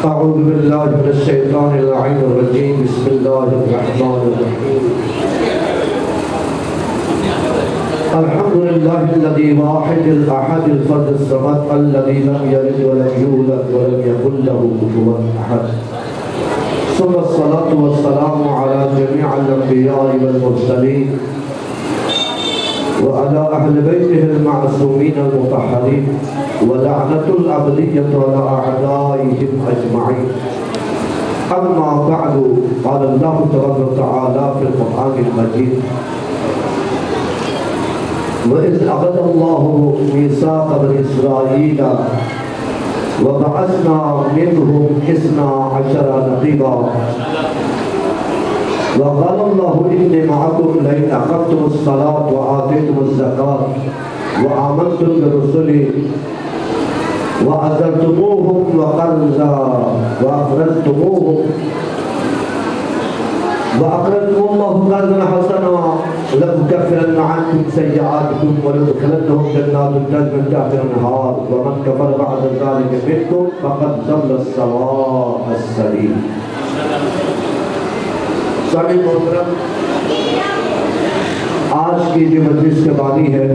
أعوذ بالله من الشيطان اللعين الرجيم. بسم الله الرحمن الرحيم. الحمد لله الذي واحد الأحد الفرد الصمد الذي لم يلد ولم يولد ولم يكن له كفوا أحد. ثم الصلاة والسلام على جميع الأنبياء والمرسلين وعلى أهل بيته المعصومين المطهرين ولعنة الأبدية على أعدائهم أجمعين. أما بعد، قال الله تبارك وتعالى في القرآن المجيد: وإذ أخذ الله ميثاق بني إسرائيل وبعثنا منهم 12 نقيبا وقال الله إني معكم لئن أقمتم الصلاة وآتيتم الزكاة وآمنتم برسلي وأزرتموهم وأقرضتم الله قرضا حسنا لأكفرن عنكم سيئاتكم ولأدخلنهم جنات تجري من تحتها الأنهار ومن كفر بعد ذلك منكم فقد ضل السواء السبيل. سامعین محترم، آج کی جو مجلس کے بانی ہے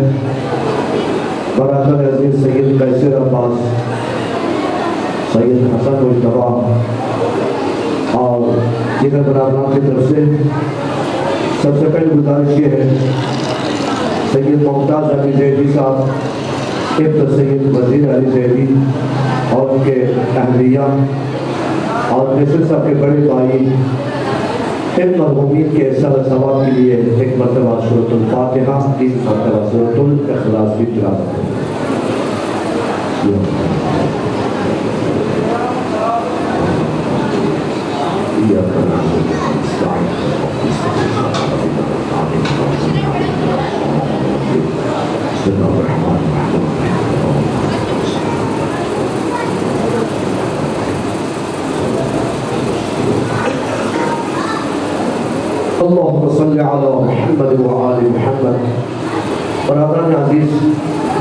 برادر عزیز سید قیصر عباس، سید حسن مجتبیٰ اور دیگر برادران کی طرف سے سب سے پہلے گزارش یہ ہے سید ممتاز علی زیدی صاحب، ابن سید وزیر علی زیدی اور ان کے اہلیہ اور نصر صاحب کے بڑے بھائی ان مرحومین کے احسان ثواب کے لیے ایک مرتبہ سورۃ الفاتحہ، 3 مرتبہ سورۃ الاخلاص کی تلاوت ہے. اللہم صلی علی محمد وآل محمد. برادران عزیز،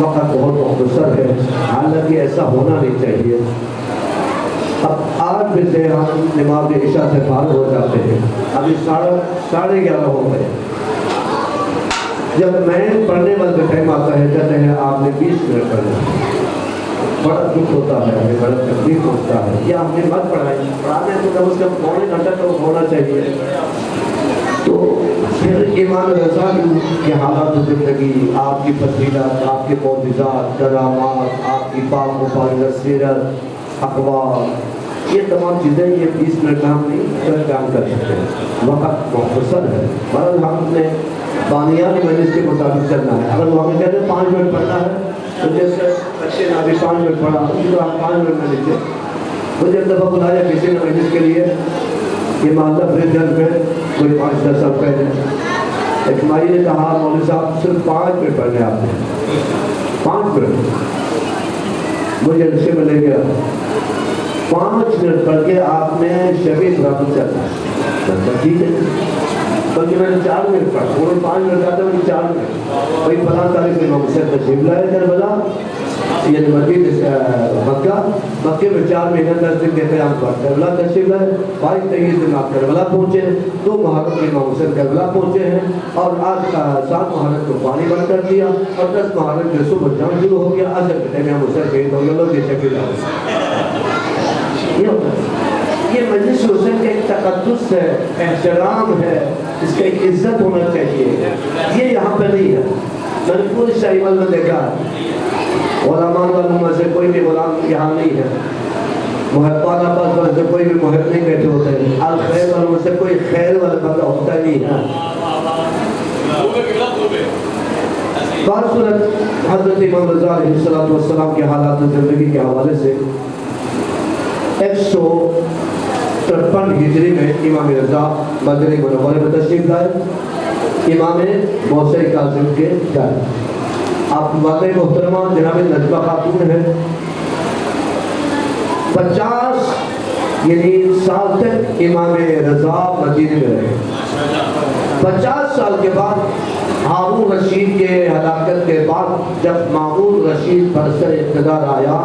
وقت بہت مختصر ہے، حالانکہ ایسا ہونا نہیں چاہیے. اب 8 بجے ہم نماز عشاء سے فارغ ہو جاتے ہیں، ابھی 11:30 ہو گئے. جب میں پڑھنے والے ٹائم آتا ہے کہتے ہیں آپ نے 20 منٹ پڑھنا. بڑا دکھ ہوتا ہے، ہمیں بڑا تکلیف ہوتا ہے. یہ ہم نے مت پڑھائی، پڑھانے تو کم از کم پونے گھنٹہ تو ہونا چاہیے. تو پھر امام رضا کی حالات زندگی، آپ کی فضیلت، آپ کے معجزات، کرامات، آپ کی پاک مبارک سیرت، اخبار، یہ تمام چیزیں یہ 20 منٹ میں ہم نہیں بیان کر سکتے. وقت مختصر ہے. بہرحال ہم نے بانیان مجلس کے مطابق چلنا ہے. اگر وہ ہمیں کہتے ہیں 5 منٹ پڑھنا ہے تو جیسے بچے نے ابھی 5 منٹ پڑھا تو آپ 5 منٹ میں لیجیے. مجھے ایک دفعہ بلایا کسی نے مجلس کے لیے، یہ مالدہ فریجر میں کوئی 5-10 سال پہلے، ایک مائی نے کہا مولوی صاحب صرف 5 منٹ پڑھنے آپ نے. 5 منٹ مجھے رکشے میں لے گیا. 5 منٹ پڑھ کے آپ نے شبیہ رابط چلنا. ٹھیک ہے، بلکہ میں نے 4 منٹ پڑھا. انہوں نے 5 منٹ کہا تھا، مجھے 4 منٹ. بھائی فلاں تاریخ میں امام حسین تشریف لائے کربلا، یعنی مکے میں 4 مہینہ 10 دن کے قیام پر کربلا تشریف لائے. 22-23 دن آپ کربلا پہنچے. 2 محرم میں امام حسین کربلا پہنچے ہیں اور آج 7 محرم کو پانی بند کر دیا اور 10 محرم کے صبح جنگ شروع ہو گیا. عصر کے ٹائم امام حسین شہید ہو گئے. لوگ یہ شکل آئے. یہ مجلس حسین کا ایک تقدس ہے، احترام ہے، اس کا ایک عزت ہونا چاہیے. یہ یہاں پہ نہیں ہے. میں نے پوری شاہی مل میں دیکھا علماء والوں میں سے کوئی بھی غلام یہاں نہیں ہے. محبان آباد والے سے کوئی بھی محب نہیں بیٹھے ہوتے ہیں. الخیر والوں میں سے کوئی خیر والا بندہ ہوتا نہیں ہے. بعض صورت حضرت امام رضا علیہ السلام کے حالات زندگی کے حوالے سے 153 ہجری میں امام رضا مدینہ منورہ میں تشریف لائے، امام موسیٰ کاظم کے گھر. آپ والد محترمہ جناب نجمہ خاتون ہیں. 50 یعنی سال تک امام رضا مدینہ میں رہے. 50 سال کے بعد ہارون رشید کے ہلاکت کے بعد جب مامون رشید برسر اقتدار آیا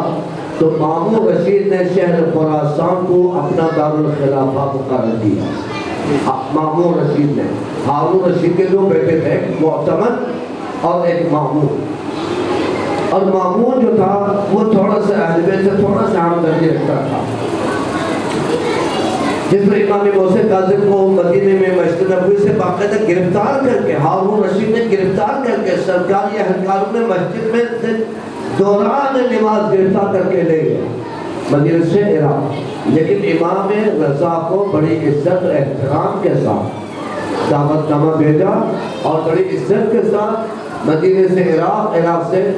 تو مامون رشید نے شہر خراسان کو اپنا دارالخلافہ مقرر کیا. مامون رشید نے، ہارون رشید کے دو بیٹے تھے، معتمد اور ایک مامون. اور مامون جو تھا وہ تھوڑا سا اہل بیت سے تھوڑا سا عام درجے رکھتا تھا. جس میں امام موسیٰ کاظم کو مدینے میں مسجد نبوی سے باقاعدہ گرفتار کر کے ہارون رشید نے گرفتار کر کے سرکاری اہلکاروں نے مسجد میں سے دوران نماز گرفتار کر کے لے گئے مدینہ سے عراق. لیکن امام رضا کو بڑی عزت احترام کے ساتھ دعوت نامہ بھیجا اور بڑی عزت کے ساتھ مدینے سے عراق، عراق سے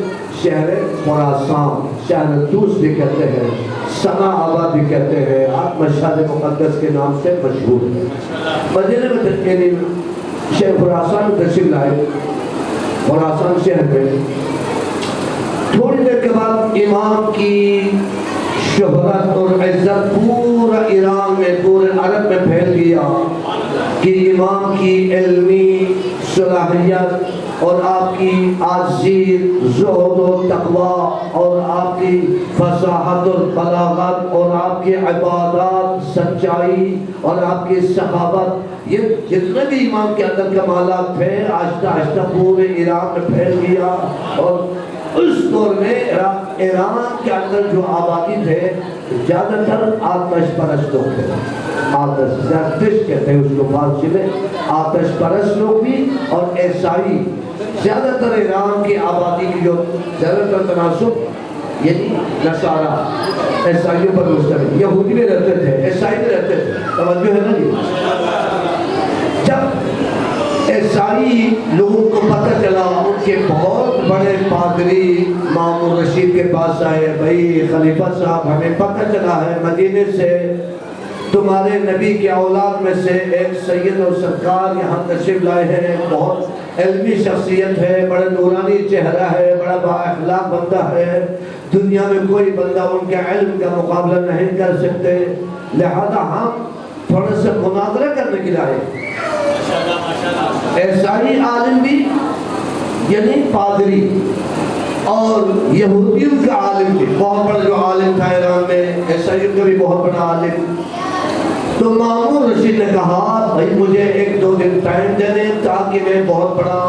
شہر خراسان، شہر طوس بھی کہتے ہیں، سنا آباد بھی کہتے ہیں، مشہد مقدس کے نام سے مشہور ہے. مدینے میں تشکیلی شہر خراسان تشریف لائے. خراسان شہر میں تھوڑی دیر کے بعد امام کی شہرت اور عزت پورا ایران میں، پورے عرب میں پھیل گیا کہ امام کی علمی صلاحیت اور آپ کی عاجزی، زہد و تقوی اور آپ کی فصاحت اور بلاغت اور آپ کی عبادات، سچائی اور آپ کی سخاوت، یہ جتنے بھی امام کے اندر کمالات تھے آہستہ آہستہ پورے ایران میں پھیل گیا. اور اس دور میں ایران کے اندر جو آبادی تھے زیادہ تر آتش پرست لوگ تھے. آتش زردش کہتے ہیں اس کو فارسی میں. آتش پرست لوگ بھی اور عیسائی، زیادہ تر ایران کی آبادی کی جو زیادہ تر تناسب یعنی نصارہ عیسائیوں پر مشتمل. یہودی میں رہتے تھے، عیسائی میں رہتے تھے. توجہ ہے نا جی؟ جب عیسائی لوگوں کو پتہ چلا، ان کے بہت بڑے پادری مامون رشید کے پاس آئے، بھائی خلیفہ صاحب ہمیں پتہ چلا ہے مدینے سے تمہارے نبی کے اولاد میں سے ایک سید اور سرکار یہاں تشریف لائے ہیں، بہت علمی شخصیت ہے، بڑا نورانی چہرہ ہے، بڑا با اخلاق بندہ ہے، دنیا میں کوئی بندہ ان کے علم کا مقابلہ نہیں کر سکتے، لہذا ہم تھوڑا سا مناظرہ کرنے کے لیے آئے. عیسائی عالم بھی یعنی پادری اور یہودیوں کا عالم بھی، بہت بڑا جو عالم تھا ایران میں، عیسائیوں کا بھی بہت بڑا عالم. تو مامون رشید نے کہا بھائی مجھے 1-2 دن ٹائم دے دیں تاکہ میں بہت بڑا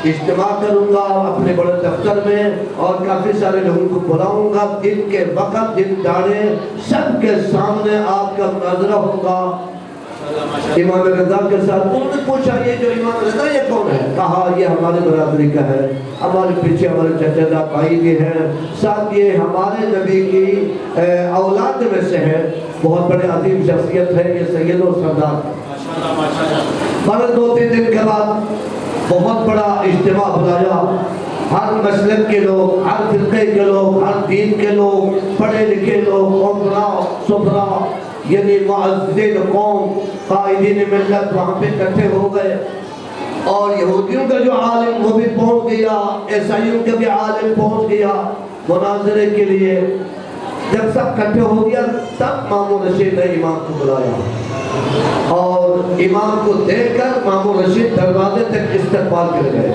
اجتماع کروں گا اپنے بڑے دفتر میں اور کافی سارے لوگوں کو بلاؤں گا، دن کے وقت دن داڑے سب کے سامنے آپ کا مناظرہ ہوگا امام رضا کے ساتھ. انہوں نے پوچھا یہ جو امام رضا یہ کون ہے؟ کہا یہ ہمارے برادری کا ہے، ہمارے پیچھے ہمارے چچا زاد بھائی بھی ہیں، ساتھ یہ ہمارے نبی کی اولاد میں سے ہے، بہت بڑے عظیم شخصیت ہے، یہ سید و سردار. بلکہ 2-3 دن کے بعد بہت بڑا اجتماع بلایا. ہر مسلک کے لوگ، ہر فرقے کے لوگ، ہر دین کے لوگ، پڑھے لکھے لوگ، عمراء سفرا یعنی معززین قوم، قائدین ملت وہاں پہ اکٹھے ہو گئے. اور یہودیوں کا جو عالم وہ بھی پہنچ گیا، عیسائیوں کا بھی عالم پہنچ گیا مناظرے کے لیے. جب سب اکٹھے ہو گیا تب مامون رشید نے امام کو بلایا اور امام کو دیکھ کر مامون رشید دروازے تک استقبال کر گئے،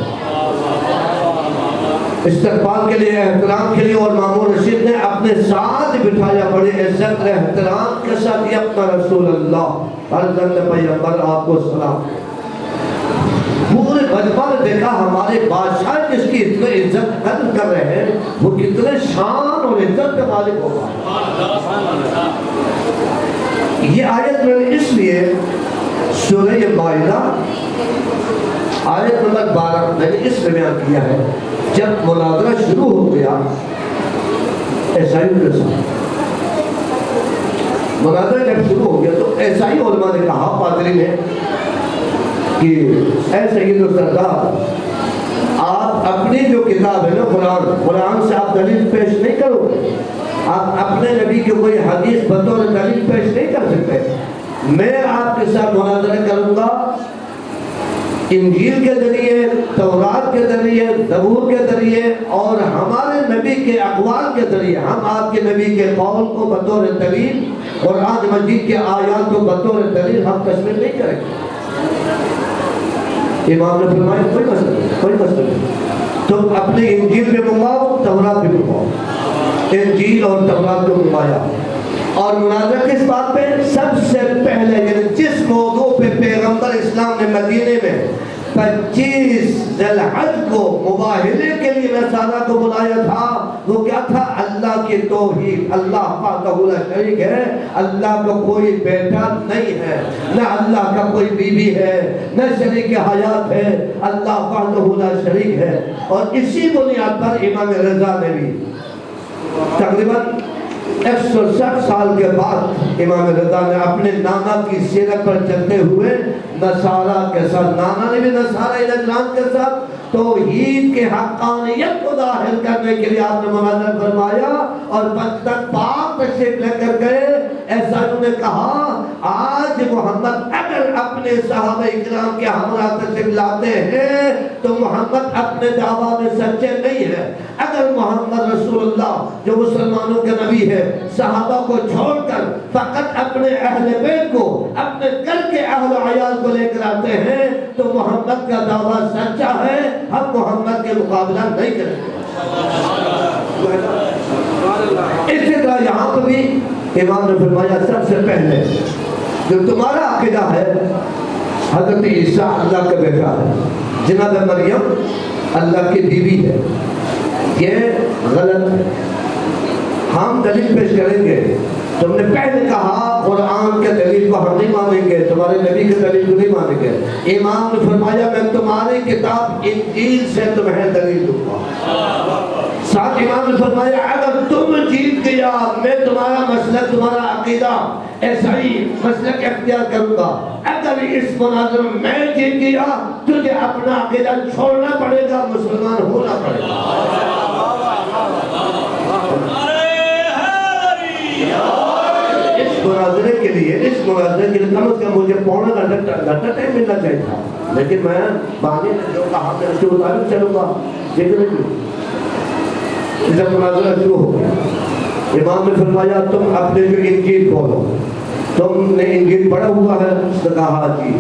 استقبال کے لیے، احترام کے لیے. اور مامون رشید نے اپنے ساتھ بٹھایا بڑے عزت احترام کے ساتھ، یہ اپنا رسول اللہ فرزند پیغمبر آپ کو سلام. پورے مجمع نے دیکھا ہمارے بادشاہ جس کی اتنے عزت قدر کر رہے ہیں وہ کتنے شان اور عزت کا مالک ہوگا. یہ آیت میں نے اس لیے سورہ مائدہ آیت نمبر 12 میں نے اس میں بیان کیا ہے. جب مناظرہ شروع ہو گیا عیسائیوں کے ساتھ، مناظرہ جب شروع ہو گیا تو عیسائی علماء نے کہا، پادری نے، کہ اے سید و سردار آپ اپنی جو کتاب ہے نا قرآن سے آپ دلیل پیش نہیں کرو گے، آپ اپنے نبی کی کوئی حدیث بطور دلیل پیش نہیں کر سکتے. میں آپ کے ساتھ مناظرہ کروں گا انجیل کے ذریعے، تورات کے ذریعے، زبور کے ذریعے اور ہمارے نبی کے اقوال کے ذریعے. ہم آپ کے نبی کے قول کو بطور دلیل، قرآن مجید کے آیات کو بطور دلیل ہم تسلیم نہیں کریں گے. امام نے فرمایا کوئی مسئلہ نہیں، کوئی مسئلہ نہیں، تم اپنے انجیل بھی منگواؤ، تورات بھی منگواؤ. انجیل اور تورات کو گھمایا. اور مناظرہ کس بات پہ؟ سب سے پہلے یعنی جس موضوع پہ پیغمبر اسلام نے مدینے میں 25 ذی الحج کو مباہلے کے لیے نصارہ کو بلایا تھا، وہ کیا تھا؟ اللہ کی توحید. اللہ وحدہ لا شریک ہے، اللہ کا کوئی بیٹا نہیں ہے، نہ اللہ کا کوئی بیوی ہے، نہ شریک حیات ہے، اللہ وحدہ لا شریک ہے. اور اسی بنیاد پر امام رضا نے بھی تقریباً 160 سال کے بعد امام رضا نے اپنے نانا کی سیرت پر چلتے ہوئے نصارہ کے ساتھ، نانا نے بھی نصارہ نجران کے ساتھ توحید کے حقانیت کو ظاہر کرنے کے لیے آپ نے مناظرہ فرمایا اور پنجتن پاک تشریف لے کر گئے. ایسا انہوں نے کہا آج محمد اگر اپنے صحابہ اکرام کے ہمراہ تشریف لاتے ہیں تو محمد اپنے دعویٰ میں سچے نہیں ہے. اگر محمد رسول اللہ جو مسلمانوں کے نبی ہے صحابہ کو چھوڑ کر فقط اپنے اہل بیت کو، اپنے گھر کے اہل و عیال کو لے کر آتے ہیں تو محمد کا دعویٰ سچا ہے، ہم محمد کے مقابلہ نہیں کریں گے. اسی طرح یہاں پر بھی امام نے فرمایا سب سے پہلے جو تمہارا عقیدہ ہے حضرت عیسیٰ اللہ کا بیٹا ہے، جناب مریم اللہ کی بیوی ہے، یہ غلط ہے. ہم دلیل پیش کریں گے. تم نے پہلے کہا قرآن کے دلیل کو ہم نہیں مانیں گے، تمہارے نبی کے دلیل کو نہیں مانیں گے. امام نے فرمایا میں تمہاری کتاب انجیل سے تمہیں دلیل دوں گا. ساتھ امام نے فرمایا اگر تم جیت گیا میں تمہارا مسلک، تمہارا عقیدہ عیسائی مسلک اختیار کروں گا. اگر اس مناظرے میں میں جیت گیا تجھے اپنا عقیدہ چھوڑنا پڑے گا، مسلمان ہونا پڑے گا. اس مناظرے کے لیے کم از کم مجھے پونا گھنٹہ ٹائم ملنا چاہیے تھا، لیکن میں بانی نے جو کہا میں اس کے مطابق چلوں گا. جب مناظرہ شروع ہو گیا امام نے فرمایا تم اپنے جو انجیل کھولو، تم نے انجیل پڑھا ہوا ہے؟ اس نے کہا جی.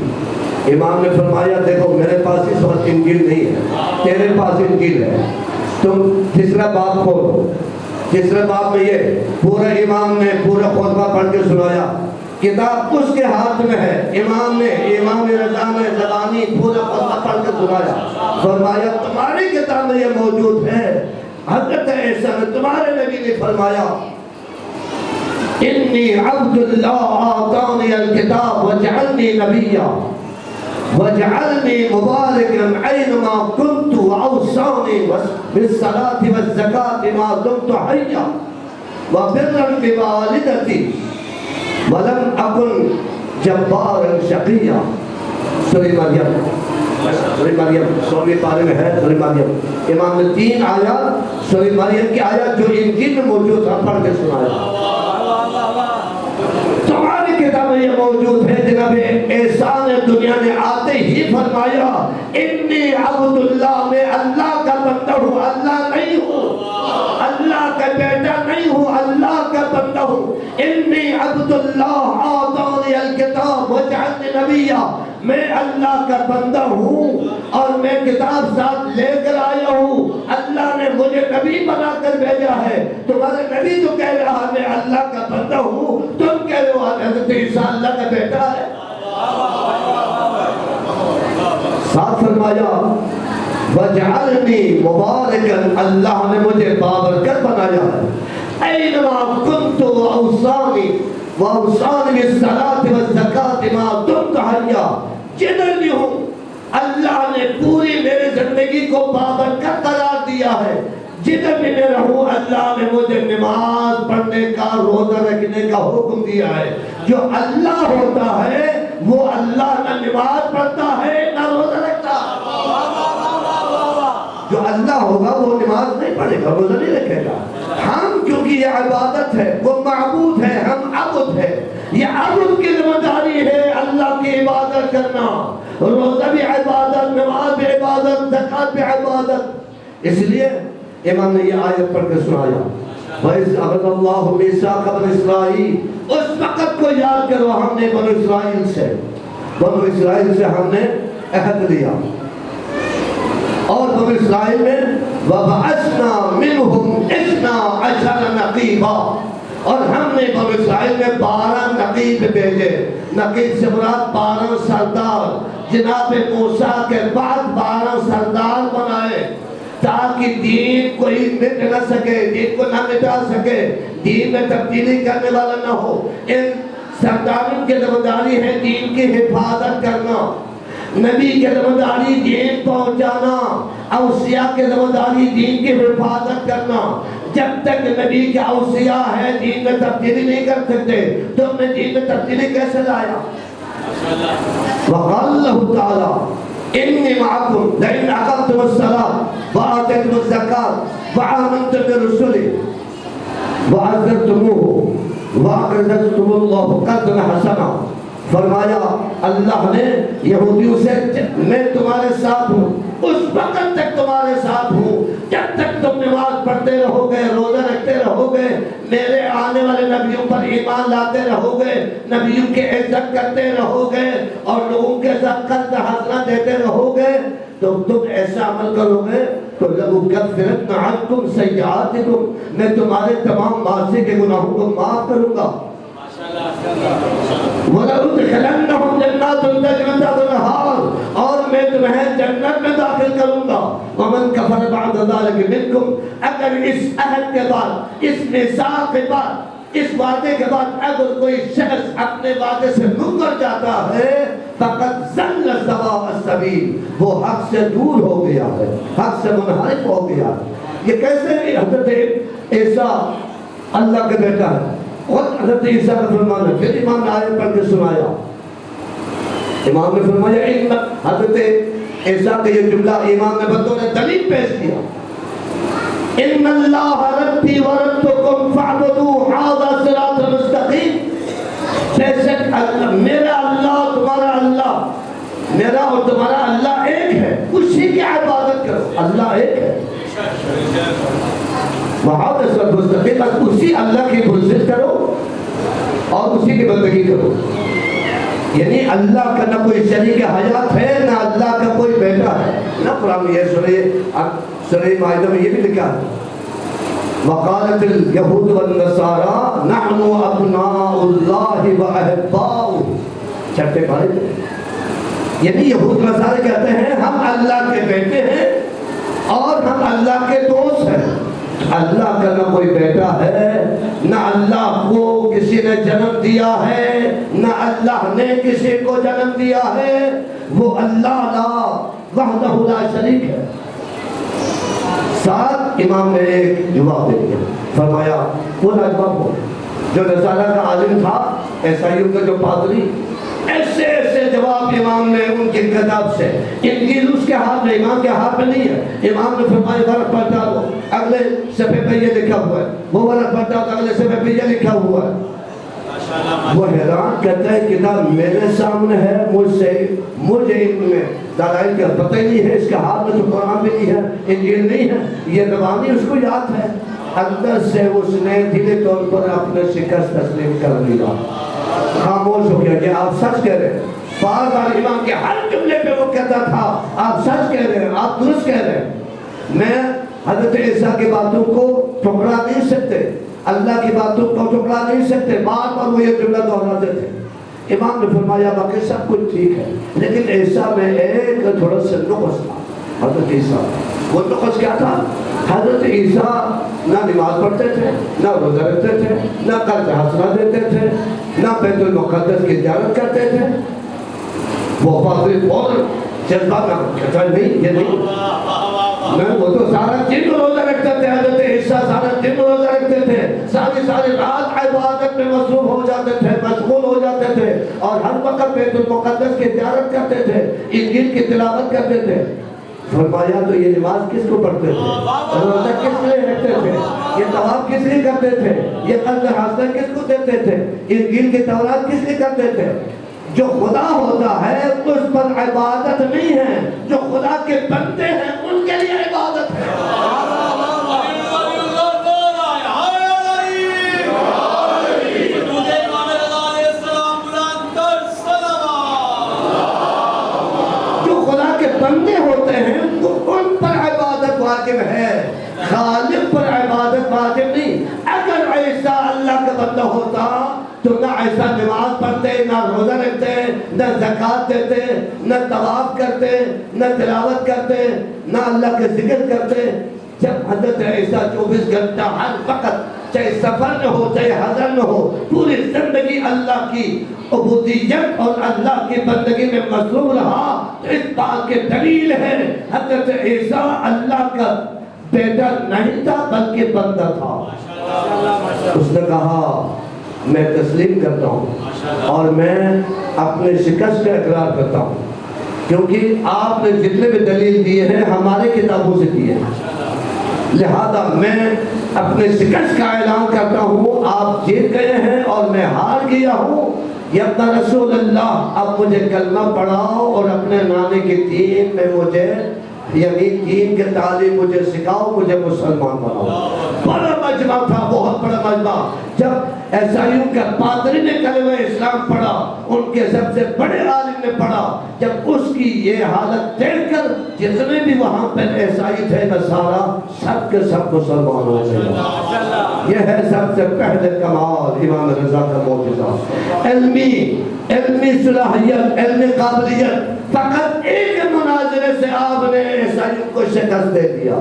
امام نے فرمایا دیکھو میرے پاس اس وقت انجیل نہیں ہے، تیرے پاس انجیل ہے، تم تیسرا باب کھولو. تیسرے باب میں یہ پورا امام نے پورا خطبہ پڑھ کے سنایا، کتاب اس کے ہاتھ میں ہے. امام رضا نے زبانی پورا خطبہ پڑھ کے سنایا، فرمایا تمہاری کتاب میں یہ موجود ہے. حضرت عیسیٰ نے تمہارے نبی نے فرمایا انی عبد اللہ آتانی الکتاب وجعلنی نبیا وجعلنی مبارکا اینما کنت واوصانی بالصلاة والزکاة ما دمت حیا وبرا بوالدتی ولم اکن جبارا شقیا. سورہ مریم 16ویں پارے میں ہے. سورہ مریم امام نے 3 آیات سورہ مریم کی آیات جو انجیل میں موجود تھا پڑھ کے سنایا. تمہاری کتاب میں یہ موجود ہے. جناب عیسیٰ نے دنیا میں آتے ہی فرمایا انی عبد اللہ، میں اللہ کا بندہ ہوں، اللہ نہیں ہوں، اللہ کا بیٹا نہیں ہوں، اللہ کا بندہ ہوں. انی عبد اللہ آتانی الکتاب وجعلنی نبیا، میں اللہ کا بندہ ہوں اور میں کتاب ساتھ لے کر آیا ہوں. اللہ نے مجھے نبی بنا کر بھیجا ہے. تمہارے نبی تو کہہ رہا ہے میں اللہ کا بندہ ہوں، تم کہہ رہے ہو حضرت عیسیٰ اللہ کا بیٹا ہے. ساتھ فرمایا وجعلنی مبارکا، اللہ نے مجھے بابرکت بنایا ہے. اینما کنت اوصانی وَأَوْصَانِي بِالصَّلَاةِ وَالزَّكَاةِ مَا دُمْتُ حَيًّا، جدھر بھی ہوں اللہ نے پوری میرے زندگی کو بابرکت قرار دیا ہے. جدھر بھی میں رہوں اللہ نے مجھے نماز پڑھنے کا، روزہ رکھنے کا حکم دیا ہے. جو اللہ ہوتا ہے وہ اللہ نہ نماز پڑھتا ہے نہ روزہ رکھتا. جو اللہ ہوگا وہ نماز نہیں پڑھے گا، روزہ نہیں رکھے گا. ہم کیونکہ یہ عبادت ہے، وہ معبود ہے، ہم عبد ہے. یہ عبد کی ذمہ داری ہے اللہ کی عبادت کرنا. روزہ بھی عبادت، نماز بھی عبادت، زکوٰۃ بھی عبادت. اس لیے امام نے یہ آیت پڑھ کے سنایا وَإِذْ أَخَذَ اللَّهُ مِيثَاقَ بَنِي إِسْرَائِیلَ. اس وقت کو یاد کرو ہم نے بنو اسرائیل سے ہم نے عہد لیا اور بنو اسرائیل میں وَبَعَثْنَا مِنْهُمْ 12 نَقِيبًا، اور ہم نے بنو اسرائیل میں 12 نقیب بھیجے۔ نقیب سے مراد 12 سردار، جناب موسیٰ کے بعد 12 سردار بنائے تاکہ دین کوئی مٹ نہ سکے، دین کو نہ مٹا سکے، دین میں تبدیلی کرنے والا نہ ہو۔ ان سرداروں کی ذمہ داری ہے دین کی حفاظت کرنا، نبی کی ذمہ داری دین پہنچانا، اوصیاء کی ذمہ داری دین کی حفاظت کرنا۔ جب تک نبی کے اوصیاء ہے دین میں تبدیلی نہیں کر سکتے، تم نے دین میں تبدیلی کیسے لایا؟ وقال اللہ تعالی انی معکم لئن اقمتم الصلاۃ وآتیتم الزکاۃ وآمنتم برسلی وعزرتموہ وأقرضتم اللہ قرضا حسنا۔ فرمایا اللہ نے یہودیوں سے میں تمہارے ساتھ ہوں، اس وقت تک تمہارے ساتھ ہوں جب تک تم نماز پڑھتے رہو گے، روزہ رکھتے رہو گے، میرے آنے والے نبیوں پر ایمان لاتے رہو گے، نبیوں کی عزت کرتے رہو گے اور لوگوں کے ساتھ قرض حسنہ دیتے رہو گے، تو تم ایسا عمل کرو گے تو لَأُكَفِّرَنَّ عَنْكُمْ سَيِّئَاتِكُمْ، میں تمہارے تمام معاصی کے گناہوں کو معاف کروں گا۔ وَلَأُدْخِلَنَّهُمْ جَنَّاتٍ تَجْرِي مِن تَحْتِهَا الْأَنْهَارُ، اور میں تمہیں جنت میں داخل کروں گا۔ وَمَنْ كَفَرَ بَعْدَ ذَلِكَ مِنْكُمْ، اگر اس عہد کے بعد، اس میثاق کے بعد، اس وعدے کے بعد اگر کوئی شخص اپنے وعدے سے مکر جاتا ہے فَقَدْ ضَلَّ سَوَاءَ السَّبِيلِ، وہ حق سے دور ہو گیا ہے، حق سے منحرف ہو گیا ہے۔ یہ کیسے حضرت عیسیٰ اللہ کا بیٹا ہے؟ اور حضرت عیسیٰ کا فرمان ہے، پھر امام نے آیت پڑھ کے سنایا، امام نے فرمایا حضرت عیسیٰ کا یہ جملہ امام نے بطور دلیل پیش کیا، ان اللہ ربی و ربکم فاعبدوہ ھذا صراط مستقیم، بے شک میرا اللہ تمہارا اللہ، میرا اور تمہارا اللہ ایک ہے، اسی کی عبادت کرو، اللہ ایک ہے، وَھذا صراط مستقیم، بس اسی اللہ کی پرستش کرو اور اسی کی بندگی کرو۔ یعنی اللہ کا نہ کوئی شریک حیات ہے، نہ اللہ کا کوئی بیٹا ہے، نہ قرآن میں یہ سورہ مائدہ میں یہ بھی لکھا ہے وَقَالَتِ الْيَهُودُ وَالنَّصَارَى نَحْنُ أَبْنَاءُ اللَّهِ وَأَحِبَّاؤُهُ، چھٹے پارے میں یعنی یہود نصارے کہتے ہیں ہم اللہ کے بیٹے ہیں اور ہم اللہ کے دوست ہیں۔ اللہ کا نہ کوئی بیٹا ہے، نہ اللہ کو کسی نے جنم دیا ہے، نہ اللہ نے کسی کو جنم دیا ہے، وہ اللہ لا وحدہ لا شریک ہے۔ ساتھ امام نے ایک جواب دے دیا، فرمایا وہ لاجواب ہو جو نصارہ کا عالم تھا، عیسائیوں کا جو پادری، ایسے ایسے جواب امام نے ان کی کتاب سے، انجیل اس کے ہاتھ میں، امام کے ہاتھ میں نہیں ہے، امام نے فرمایا ورق پر ڈالو، اگلے صفحے پہ یہ لکھا ہوا ہے، وہ ورق پر ڈالو، اگلے صفحے پہ یہ لکھا ہوا ہے۔ وہ حیران کہتا ہے کتاب میرے سامنے ہے، مجھے علم میں دلائل کا پتہ ہی نہیں ہے، اس کے ہاتھ میں تو قرآن بھی نہیں ہے، انجیل نہیں ہے، یہ زبانی اس کو یاد ہے۔ اندر سے اس نے دلی طور پر اپنے شکست تسلیم کر لیا، خاموش ہو گیا کہ آپ سچ کہہ رہے ہیں۔ بار بار امام کے ہر جملے پہ وہ کہتا تھا آپ سچ کہہ رہے ہیں، آپ درست کہہ رہے ہیں، میں حضرت عیسیٰ کی باتوں کو ٹھکرا نہیں سکتے، اللہ کی باتوں کو ٹھکرا نہیں سکتے، بار بار وہ یہ جملہ دہراتے تھے۔ امام نے فرمایا باقی سب کچھ ٹھیک ہے، لیکن عیسیٰ میں ایک تھوڑا سا نقص تھا۔ حضرت عیسیٰ وہ نقص کیا تھا؟ حضرت عیسیٰ نہ نماز پڑھتے تھے، نہ روزہ رکھتے تھے، نہ قرض حسنہ دیتے تھے، نہ بیت المقدس کی زیارت کرتے تھے۔ وہ پادری فوراً جذبہ کا کہتا ہے نہیں یہ نہیں، میں وہ تو سارا دن روزہ رکھتے تھے، حضرت عیسیٰ سارا دن روزہ رکھتے تھے، ساری رات عبادت میں مصروف ہو جاتے تھے، مشغول ہو جاتے تھے، اور ہر وقت بیت المقدس کی زیارت کرتے تھے، انجیل کی تلاوت کرتے تھے۔ فرمایا تو یہ نماز کس کو پڑھتے تھے، روزہ کس لیے رکھتے تھے، یہ طواف کس لیے کرتے تھے، یہ قرض حسنہ کس کو دیتے تھے، انجیل کی تورات کس لیے کرتے تھے؟ جو خدا ہوتا ہے اس پر عبادت نہیں ہے، جو خدا کے بندے ہیں ان کے لیے عبادت ہے۔ جو خدا کے بندے ہوتے ہیں ان پر عبادت واجب ہے، خالق پر عبادت واجب نہیں. اگر عیسیٰ اللہ کا بندہ ہوتا تو نہ عیسیٰ نماز پڑھتے، نہ روزہ رکھتے، نہ زکوٰۃ دیتے، نہ طواف کرتے، نہ تلاوت کرتے، نہ اللہ کے ذکر کرتے. جب حضرت عیسیٰ 24 گھنٹہ ہر وقت، چاہے سفر میں ہو چاہے حضر میں ہو، پوری زندگی اللہ کی عبودیت اور اللہ کی بندگی میں مصروف رہا، تو اس بات کی دلیل ہے حضرت عیسیٰ اللہ کا بیٹا نہیں تھا بلکہ بندہ تھا. اس نے کہا میں تسلیم کرتا ہوں اور میں اپنے شکست کا اقرار کرتا ہوں، کیونکہ آپ نے جتنے بھی دلیل دیے ہیں ہمارے کتابوں سے دیے ہیں، لہذا میں اپنے شکست کا اعلان کرتا ہوں. آپ جیت گئے ہیں اور میں ہار گیا ہوں. یا اپنا رسول اللہ اب مجھے کلمہ پڑھاؤ اور اپنے نانے کے دین میں مجھے، یعنی دین کے تعلیم مجھے سکھاؤ، مجھے مسلمان بناؤ. بڑا مجمع تھا، بہت بڑا مجمع. جب عیسائیوں کا پادری نے کلمہ اسلام پڑھا، ان کے سب سے بڑے عالم نے پڑھا، جب اس کی یہ حالت دیکھ کر جتنے بھی وہاں پر عیسائی تھے نصارہ، سب کے سب مسلمان ہو گئے. یہ ہے سب سے پہلے کمال امام رضا کا معجزہ. علمی صلاحیت، علمی قابلیت. فقط ایک مناظرے سے آپ نے عیسائیوں کو شکست دے دیا.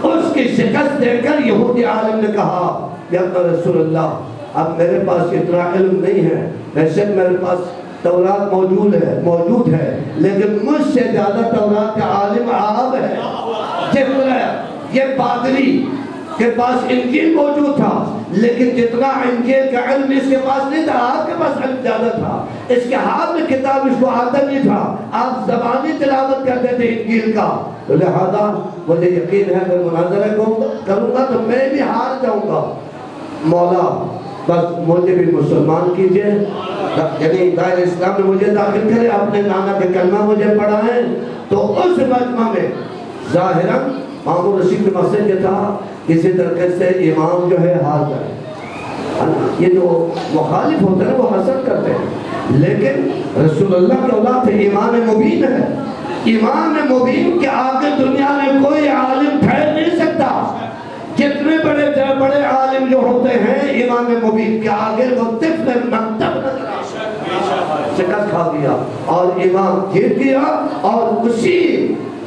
اس کی شکست دے کر یہودی عالم نے کہا یا رسول اللہ اب میرے پاس اتنا علم نہیں ہے، ویسے میرے پاس تورات موجود ہے لیکن مجھ سے زیادہ تورات کا عالم آپ ہے. جتنا یہ پادری کے پاس انجیل موجود تھا لیکن جتنا انجیل کا علم اس کے پاس نہیں تھا، آپ کے پاس علم زیادہ تھا. اس کے ہاتھ میں کتاب اس کو آتا نہیں تھا، آپ زبانی تلاوت کرتے تھے انجیل کا. تو لہذا مجھے یقین ہے اگر مناظرہ کروں گا تو میں بھی ہار جاؤں گا. مولا بس مجھے بھی مسلمان کیجئے، یعنی دائرہ اسلام میں مجھے داخل کرے، اپنے نانا کے کلمہ مجھے پڑھائیں. تو اس مجمع میں ظاہراً مامون رشید کے مسئلہ یہ تھا کسی طرح سے امام جو ہے ہار جائے. یہ جو مخالف ہوتے ہیں وہ حسد کرتے ہیں، لیکن رسول اللہ کے اولاد ہے، امام مبین ہے. امام مبین کے آگے دنیا میں کوئی عالم ٹھہر نہیں سکتا. جتنے بڑے عالم جو ہوتے ہیں امام مبین کے آگے وہ طفل مکتب نظر شکست کھا گیا اور امام جیت گیا. اور اسی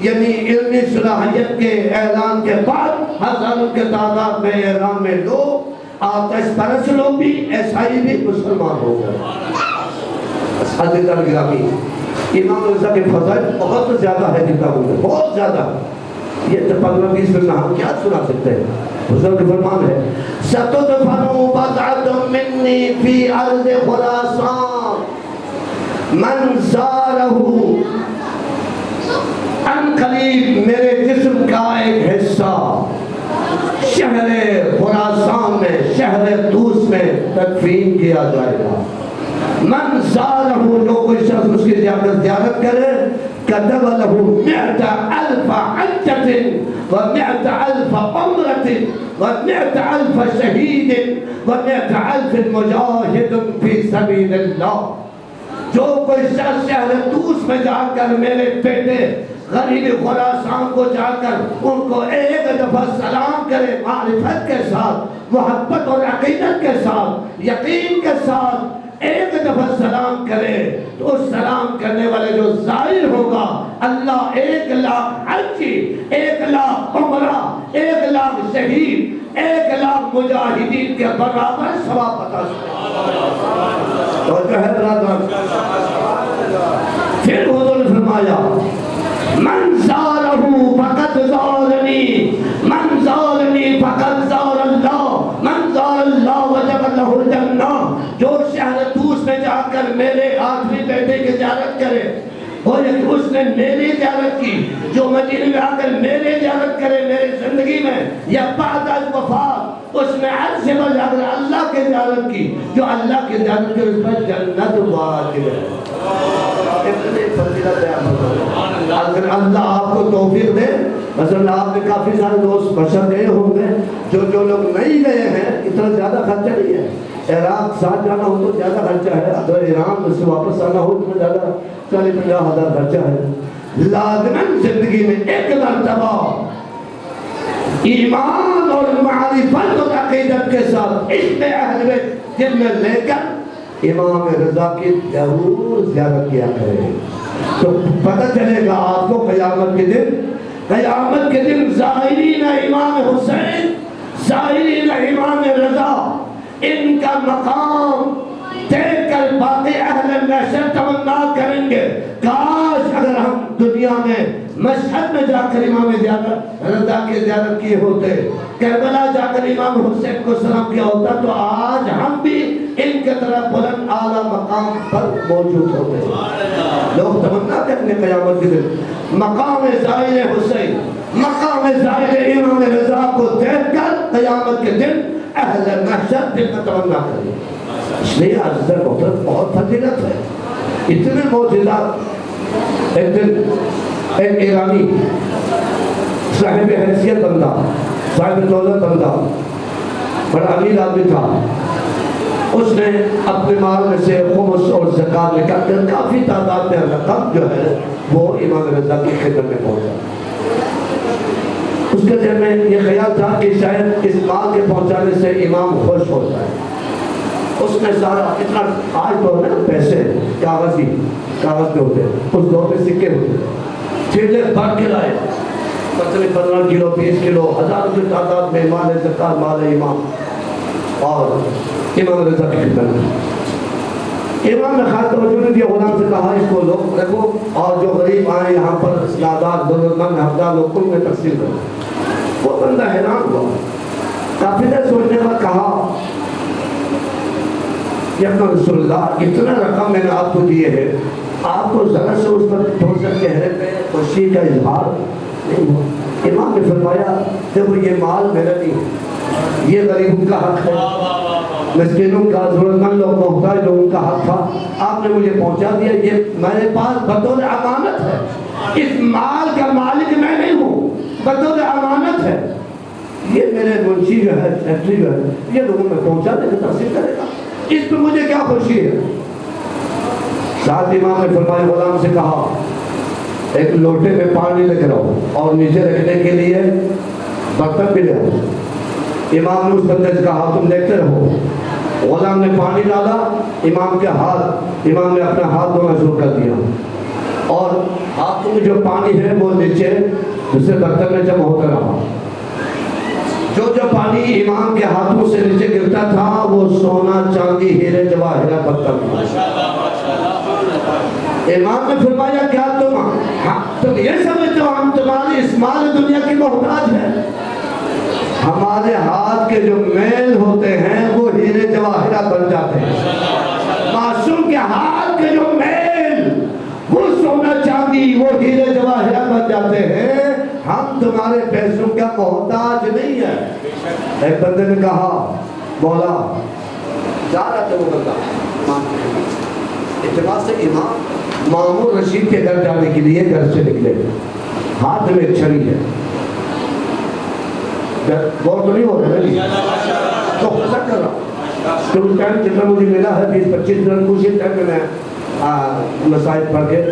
یعنی علمی صلاحیت کے اعلان کے بعد ہزاروں کے تعداد میں ایران میں لوگ آتش پرست لوگ بھی عیسائی بھی مسلمان ہو گئے. حضرت الگرامی امام رضا کے فضائل بہت زیادہ ہے کتابوں میں، بہت زیادہ. یہ 15-20 میں ہم کیا سنا سکتے ہیں. بزرگ فرمان ہے ستدفنوا بضعۃ منی فی ارض خراسان من زارہ. ان قریب میرے جسم کا ایک حصہ شہر خراسان میں، شہر طوس میں تدفین کیا جائے گا. من زارہ، جو کوئی شخص اس کی زیارت کرے، کتب لہ 100,000 حجۃ و100,000 عمرۃ و100,000 شہید و100,000 مجاہد فی سبیل اللہ. جو کوئی شخص شہر طوس میں جا کر میرے بیٹے غریب خراسان کو جا کر ان کو ایک دفعہ سلام کرے، معرفت کے ساتھ، محبت اور عقیدت کے ساتھ، یقین کے ساتھ ایک دفعہ سلام کرے، تو اس سلام کرنے والے جو زائر ہوگا اللہ 1,00,000 حجی، 1,00,000 عمرہ، 1,00,000 شہید، 1,00,000 مجاہدین کے برابر ثواب عطا کرے. تو جو ہے برادر، پھر حضور نے فرمایا من زارہ فقد زارنی، من زارنی فقد زار اللہ، من زار اللہ وجب لہ الجنہ. جو شہر طوس میں جا کر میرے آخری بیٹے کی زیارت کرے، اور اس نے میری زیارت کی، جو مدینے میں آ کر میری زیارت کرے میری زندگی میں یا بعد از وفات، اس نے عرض سے بجا کر اللہ کی زیارت کی، جو اللہ کی زیارت کی اس پر جنت واجب ہے. اگر اللہ آپ کو توفیق دے، مثلا آپ نے کافی سارے دوست بشر گئے ہوں گے، جو لوگ نہیں گئے ہیں اتنا زیادہ خرچہ نہیں ہے. عراق ساتھ جانا ہو تو زیادہ خرچہ ہے، اگر ایران سے واپس آنا ہو تو زیادہ 40-50 ہزار خرچہ ہے. لازماً زندگی میں ایک مرتبہ ایمان اور معرفت اور عقیدت کے ساتھ عشق اہل بیت دل میں لے کر امام رضا کی ضرور زیارت کیا کرے، تو پتہ چلے گا آپ کو قیامت کے دن زائرین امام حسین، زائرین امام رضا، ان کا مقام دیکھ کر باقی اہل محشر تمنا کریں گے کاش اگر ہم دنیا میں مشہد میں جا کر امام رضا کی زیارت کیے ہوتے، کربلا جا کر امام حسین کو سلام کیا ہوتا، تو آج ہم بھی ان کے طرح بلند اعلیٰ مقام پر موجود ہوتے۔ لوگ تمنا کرنے قیامت کے دن مقام زائر حسین، مقام زائر امام رضا کو دیکھ کر قیامت کے دن اہل محشر دل میں تمنا کریں۔ اس لیے عزیز محترم بہت فضیلت ہے، اتنے معجزات۔ ایک دن ایک ایرانی صاحب حیثیت بندہ، صاحب دولت بندہ، بڑا امیر آدمی تھا، اس نے اپنے مال میں سے خمس اور زکات نکال کر کافی تعداد میں رقم جو ہے وہ امام رضا کی خدمت میں پہنچا۔ اس کے ذہن میں یہ خیال تھا کہ شاید اس مال کے پہنچانے سے امام خوش ہو جائے۔ اس نے سارا اتنا، آج دور میں پیسے کاغذ پہ ہوتے، اس دور میں سکے ہوتے، ٹھیلے بھر کے لائے، مثلا 15 کلو 20 کلو ہزاروں کی تعداد میں مال زکات، مال امام اور امام رضا کی خدمت میں۔ امام نے خاص توجہ نے دیا، غلام سے کہا اس کو لوگ رکھو اور جو غریب آئے یہاں پر نادار ضرورتمند حقدار لوگ کل میں تقسیم کرو۔ وہ بندہ حیران ہوا، کافی دیر سوچنے کے بعد کہا کہ اپنا رسول اللہ اتنا رقم میں نے آپ کو دیے ہے، آپ کو ذرا سے اس پر تھوڑا سا چہرے پہ خوشی کا اظہار نہیں ہوا۔ امام نے فرمایا دیکھو یہ مال میرا نہیں ہے، یہ غریبوں کا حق ہے، مسکینوں کا، ضرورت مند لوگ، محتاج لوگوں کا حق تھا، آپ نے مجھے پہنچا دیا، یہ میرے پاس بطور امانت ہے، اس مال کا مالک میں نہیں ہوں، بطور امانت ہے، یہ میرے منشی جو ہے، سیکرٹری جو ہے، یہ لوگوں میں پہنچا دے گا، تقسیم کرے گا، اس پہ مجھے کیا خوشی ہے۔ ساتھ امام نے فرمایا غلام سے کہا ایک لوٹے میں پانی لے کر آؤ اور نیچے رکھنے کے لیے برتن بھی لے آؤ۔ امام نے اس بندے سے کہا تم دیکھتے رہو۔ غلام نے پانی ڈالا، امام نے اپنا ہاتھ دھونا شروع کر دیا اور ہاتھوں میں جو پانی ہے وہ نیچے دوسرے برتن میں جمع ہوتا رہا۔ جو پانی امام کے ہاتھوں سے نیچے گرتا تھا وہ سونا، چاندی، ہیرے جواہرات برتن تھا۔ امام نے فرمایا کیا تم یہ سمجھتے ہو ہم تمہاری اس مال دنیا کی محتاج ہیں؟ ہمارے ہاتھ کے جو میل ہوتے ہیں وہ ہیرے جواہرات بن جاتے ہیں۔ معصوم کے ہاتھ کے جو میل وہ سونا چاندی، وہ ہیرے جواہرات بن جاتے ہیں۔ ہم تمہارے پیسوں کا محتاج نہیں ہے۔ ایک بندے نے کہا مولا، جا رہا تھا وہ بندہ اتباع سے امام مامور رشید کے گھر جانے کے لیے گھر سے نکلے، ہاتھ میں ایک چھری ہے، غور تو نہیں ہو رہا ہے تو خسا کر رہا تو اس ٹائم جتنا مجھے ملا ہے 20-25 منٹ کوشش ٹائم میں میں مسائل پڑھ کے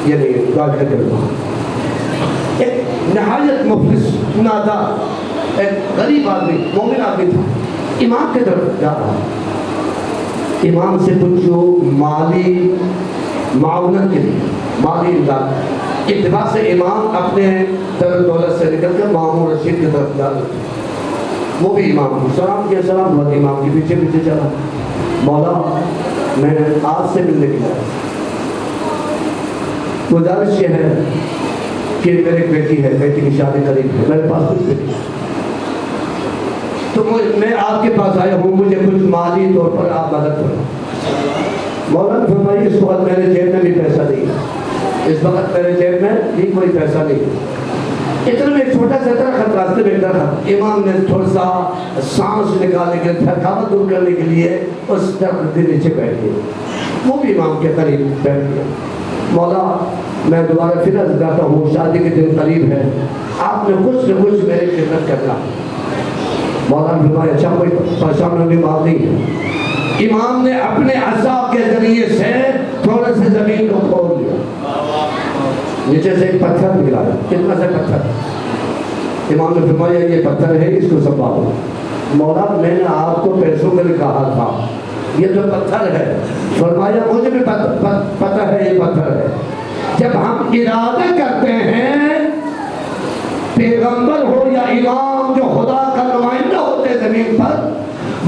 یعنی دعا کر رہا ہوں۔ ایک نہایت مفلس نادار ایک غریب آدمی، مومن آدمی تھا، امام کے طرف جا رہا، امام سے پوچھو مالی معاونت کے لیے، مالی امداد۔ اتباع سے امام اپنے در دولت سے نکل کر مامور رشید کی طرف جا رہے تھے، وہ بھی امام کو سلام کیا، سلام ہوا، امام کے پیچھے پیچھے چلا، مولا میں آپ سے ملنے کے لیے گزارش یہ ہے کہ میری بیٹی ہے، بیٹی کی شادی قریب ہے، میرے پاس کچھ بیٹی ہے، تو میں آپ کے پاس آیا ہوں، مجھے کچھ مالی طور پر آپ مدد کرو۔ مولانا فرمائی اس وقت میرے جیب میں بھی پیسہ نہیں ہے، اس وقت میرے جیب میں بھی کوئی پیسہ نہیں ہے۔ اتنا میں ایک چھوٹا سا درخت راستے میں درخت، امام نے تھوڑا سا سانس نکالنے کے تھکاوٹ دور کرنے کے لیے اس درخت کے نیچے بیٹھ گئے، وہ بھی امام کے قریب بیٹھ گیا۔ مولا میں دوبارہ پھر عرض کرتا ہوں، شادی کے دن قریب ہے، آپ نے کچھ نہ کچھ میری خدمت کرنا۔ مولانا فرمایا اچھا کوئی پریشان ہونے کی بات نہیں ہے۔ امام نے اپنے عصا کے ذریعے سے تھوڑے سے زمین کو کھود لیا، نیچے سے ایک پتھر نکلا، کتنا سے پتھر امام نے فرمایا یہ پتھر ہے، اس کو سنبھالو۔ مولا میں نے آپ کو پیسوں کے لیے کہا تھا، یہ تو پتھر ہے۔ فرمایا مجھے بھی پتہ ہے یہ پتھر ہے۔ جب ہم ارادہ کرتے ہیں، پیغمبر ہو یا امام جو خدا کا نمائندہ ہوتے زمین پر،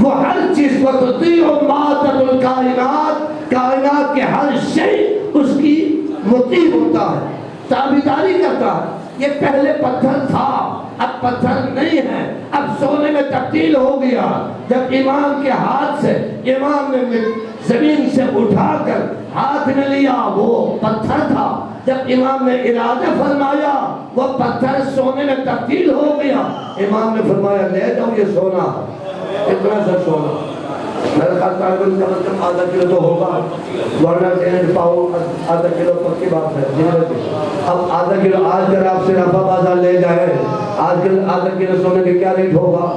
وہ ہر چیز کو تطیع مادۃ الکائنات، کائنات کے ہر شے اس کی مطیع ہوتا ہے، تابعداری کرتا ہے۔ یہ پہلے پتھر تھا، اب پتھر نہیں ہے، اب سونے میں تبدیل ہو گیا۔ جب امام کے ہاتھ سے، امام نے زمین سے اٹھا کر ہاتھ میں لیا، وہ پتھر تھا۔ جب امام نے ارادہ فرمایا، وہ پتھر سونے میں تبدیل ہو گیا۔ امام نے فرمایا لے جاؤ یہ سونا، اتنا سا سونا، میرے خیال کاربن کم از کم آدھا کلو تو ہوگا، ورنہ دینے پاؤ آدھا کلو پکی بات ہے۔ اب آدھا کلو آج کر آپ سے رفع بازار لے جائے، آج کل آدھا کلو سونے کے کیا ریٹ ہوگا؟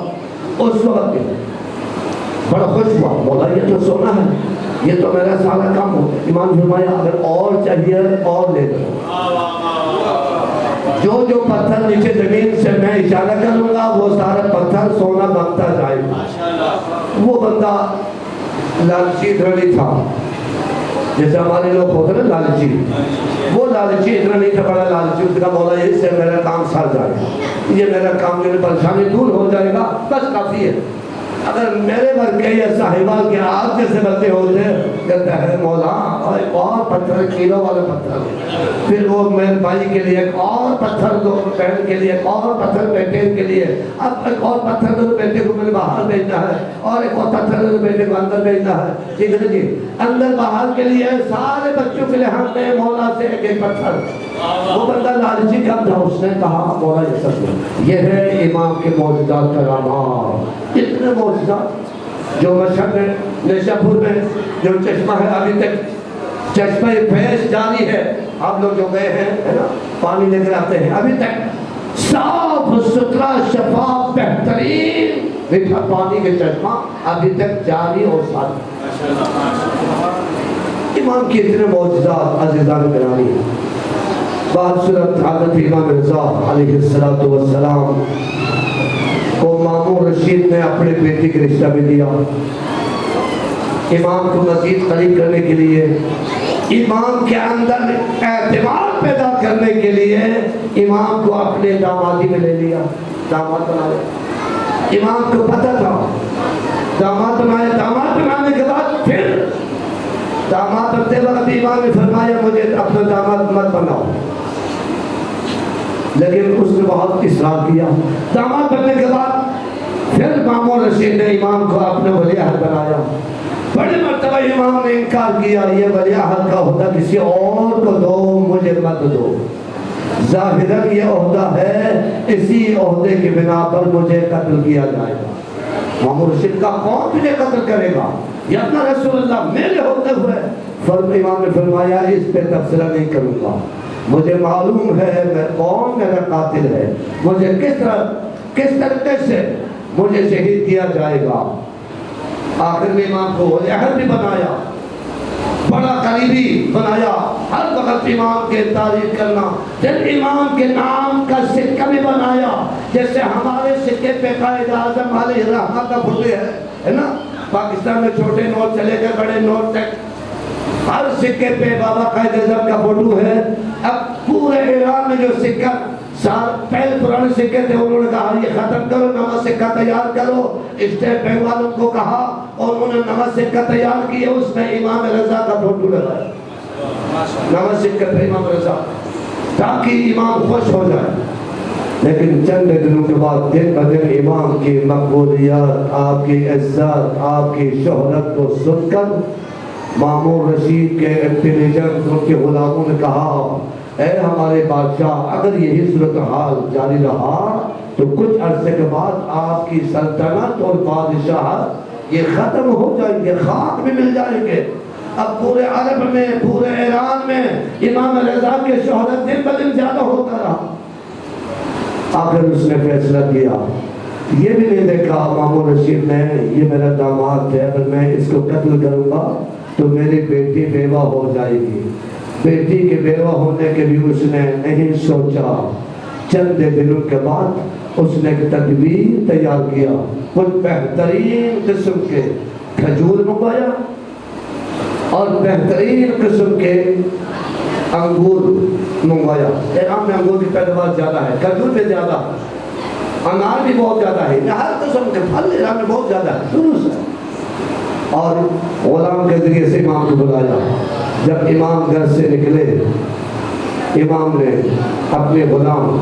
اس وقت بڑا خوش ہوا، بولا یہ تو سونا ہے، یہ تو میرا سارا کام ہو۔ امام فرمایا اگر اور چاہیے اور لے لو۔ جو پتھر نیچے زمین سے میں اشارہ کروں گا وہ سارا پتھر سونا بنتا جائے گا۔ وہ بندہ لالچی اتنا نہیں تھا جیسے ہمارے لوگ ہوتے ہیں لالچی، وہ لالچی اتنا نہیں تھا، بڑا لالچی۔ اس کا بولا اس سے میرا کام سر جائے گا، یہ میرا کام، میری پریشانی دور ہو جائے گا، بس کافی ہے۔ اگر میرے ورگے یا صاحبہ کے آپ جیسے بندے ہوتے کہتا ہے مولا ایک اور پتھر، کیلو والا پتھر، پھر وہ میرے بھائی کے لیے ایک اور پتھر دو، بہن کے لیے ایک اور پتھر، بیٹے کے لیے اب ایک اور پتھر دو، بیٹے کو میں نے باہر بھیجنا ہے، اور ایک اور پتھر دو، بیٹے کو اندر بھیجنا ہے، ٹھیک ہے جی، اندر باہر کے لیے سارے بچوں کے لیے ہم نے مولا سے ایک ایک پتھر۔ وہ بندہ لالچی کم تھا، اس نے کہا مولا یہ سب یہ ہے امام کے معجزات کرامات، اتنے معجزات جو مشہد میں نیشا پور میں جو چشمہ ہے، ابھی تک چشمہ فیض جاری ہے، آپ لوگ جو گئے ہیں نا پانی لے کر آتے ہیں، ابھی تک صاف ستھرا شفاف بہترین میٹھا پانی کے چشمہ ابھی تک جاری اور ساتھ۔ امام کی اتنے معجزات عزیزان گرامی ہیں۔ بعد صورت حضرت امام رضا علیہ السلام کو مامون رشید نے اپنے بیٹی کے رشتہ بھی دیا، امام کو مزید قریب کرنے کے لیے، امام کے اندر اعتماد پیدا کرنے کے لیے امام کو اپنے دامادی میں لے لیا، داماد بنایا۔ امام کو پتہ تھا داماد بنایا، داماد بنانے کے بعد پھر داماد بنتے وقت امام نے فرمایا مجھے اپنا داماد مت بناؤ، لیکن اس نے بہت اصرار کیا۔ داماد بننے کے بعد پھر مامون رشید نے امام کو اپنے ولی عہد بنایا۔ بڑے مرتبہ امام نے انکار کیا، یہ ولی عہد کا عہدہ کسی اور کو دو، مجھے مت دو، ظاہراً یہ عہدہ ہے، اسی عہدے کی بنا پر مجھے قتل کیا جائے گا۔ مامون رشید کا کون تجھے قتل کرے گا؟ یہ اپنا رسول اللہ میرے ہوتے ہوئے۔ امام نے فرمایا اس پہ تبصرہ نہیں کروں گا، مجھے معلوم ہے میں کون میرا قاتل ہے، مجھے کس طریقے سے مجھے شہید کیا جائے گا۔ آخر میں امام کو ولی عہد بھی بنایا، بڑا قریبی بنایا، ہر وقت امام کے تعریف کرنا، پھر امام کے نام کا سکہ بھی بنایا، جیسے ہمارے سکے پہ قائد اعظم علیہ الرحمہ کا فوٹو ہے نا، پاکستان میں چھوٹے نوٹ چلے گئے بڑے نوٹ تک، ہر سکے پہ بابا قائد اعظم کا فوٹو ہے۔ اب پورے ایران میں جو سکہ پہلے پرانے سکے تھے انہوں نے کہا یہ ختم کرو، نوا سکہ تیار کرو، اسٹیٹ بینک والوں کو کہا اور انہوں نے نوا سکہ تیار کیا، اس میں امام رضا کا فوٹو لگایا، نوا سکہ پہ امام رضا، تاکہ امام خوش ہو جائے۔ لیکن چند دنوں کے بعد دن بدن امام کی مقبولیت، آپ کی عزت، آپ کی شہرت کو سن کر مامون رشید کے انٹیلیجنس ان کے غلاموں نے کہا اے ہمارے بادشاہ، اگر یہی صورتحال جاری رہا تو کچھ عرصے کے بعد آپ کی سلطنت اور بادشاہت یہ ختم ہو جائیں گے، خاک بھی مل جائیں گے۔ اب پورے عرب میں، پورے ایران میں امام رضا کے شہرت دن بدن زیادہ ہوتا رہا۔ آخر اس نے فیصلہ کیا، یہ بھی نہیں دیکھا مامون رشید نے یہ میرا داماد ہے، اگر میں اس کو قتل کروں گا تو میری بیٹی بیوہ ہو جائے گی، بیٹی کے بیوہ ہونے کے بھی اس نے نہیں سوچا۔ چند دنوں کے بعد اس نے ایک تدبیر تیار کیا، کچھ بہترین قسم کے کھجور منگوایا اور بہترین قسم کے انگور منگوایا۔ ایران میں انگور کی پیداوار زیادہ ہے، کھجور بھی زیادہ ہے، انار بھی بہت زیادہ ہے، ہر قسم کے پھل ایران میں بہت زیادہ ہے، درست ہے۔ اور غلام کے ذریعے سے امام کو بلایا۔ جب امام گھر سے نکلے، امام نے اپنے غلام